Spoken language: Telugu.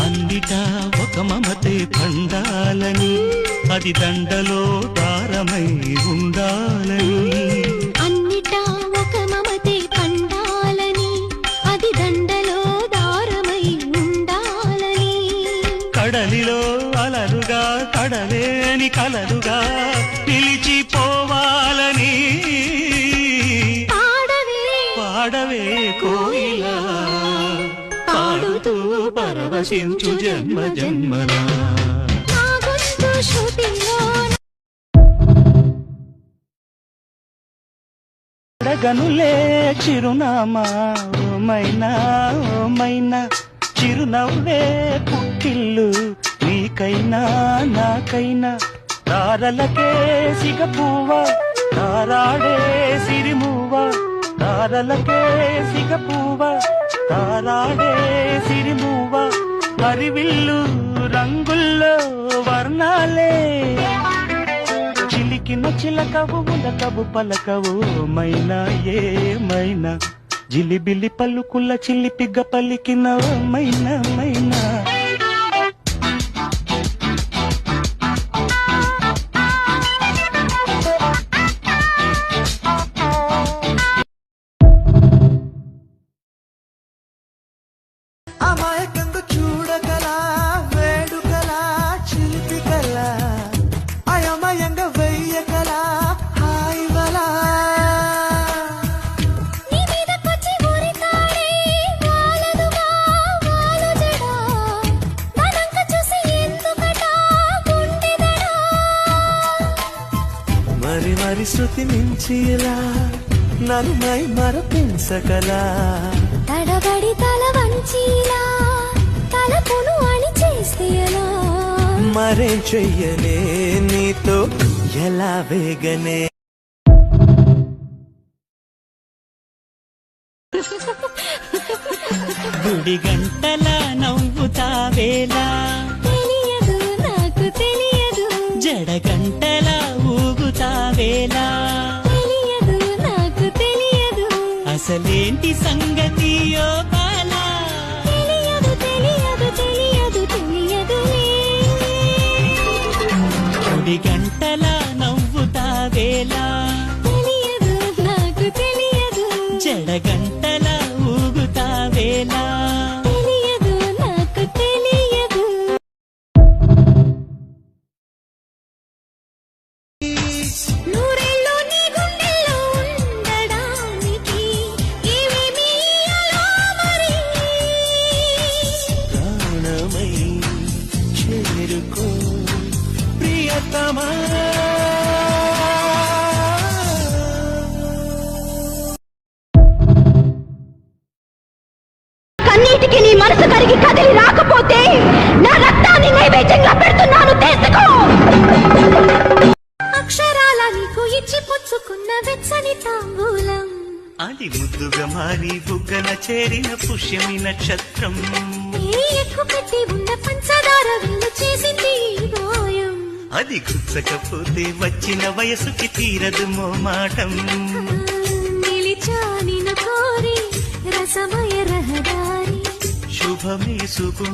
అందిటా ఒక మమతే పండాలని అది దండలో దారమై ఉండాలని అన్నిటా ఒక మమతే పండాలని అది దండలో దారమై ఉండాలని కడలిలో అలలుగా కడలేని కలలుగా నిలిచిపోవాలని పాడవే కోయిలా పాడుతూ పరవశించు జన్మ జన్మలా గనులే చిరునామా మైనా మైనా చిరునవ్వే పుట్టిల్లు నీకైనా నాకైనా తారలకే సిగపువ్వ తారాడే సిరిమువ్వ తారలకే సిగపువ్వ తారాడే సిరిమువ్వ హరివిల్లు రంగుల్లో వర్ణాలే చిలికిన చిలకవు ఉలకవు పలకవు మైనా ఏమైనా జిలిబిలి పలుకుల చిలిపిగ పలికిన మైనా మైనా అమాయకంగా చూడగలా వేడుకలా చిలిపికలా అయమయంగా వెయ్యగలా హాయివలా నీ మీదకొచ్చి ఊరితాడే వాలదుగా వాలుజడా మనంక చూసి ఎందుకట గుండెదడా మరి మరి శృతి మించిలా నన్ను మై మరపించగలా తడబడి తల వంచిలా తలపును అని చేస్తేలా మరే చెయ్యనే నీతో ఎలా వేగనే గుడి గంటల నవ్వుతావేలా తెలియదు నాకు తెలియదు జడ గంటల ఊగుతావేలా తెలియదు నాకు తెలియదు అసలేంటి సంగతియో బాలా తెలియదు తెలియదు తెలియదు తెలియదులే గుడి గంటల నవ్వుతావేలా తెలియదు నాకు తెలియదు జడ గంటల ఊగుతావేలా తెలియదు నాకు తెలియదు నూరేళ్ళు నీ గుండెల్లో ఉండడానికి ఏమేమి ఇయ్యాలో మరి ప్రాణమై చేరుకో ప్రియతమా కన్నీటికి నీ మనసు కరిగి కదిలి రాకపోతే నా రక్తాన్ని నైవేద్యంగా పెడుతున్నాను తీసుకో అక్షరాల నీకు ఇచ్చి పుచ్చుకున్న వెచ్చని తాంబూలం అది ముద్దుగా మారి బుగ్గన చేరిన పుష్యమి నక్షత్రం ఏ ఎక్కు కట్టి ఉన్న పంచదార విల్లు చేసింది ఈ గాయం అది గుచ్చకపోతే వచ్చిన వయసుకి తీరదు మోమాటం నిలిచా నిన్ను కోరి రసమయ రహదారి శుభమే సుగు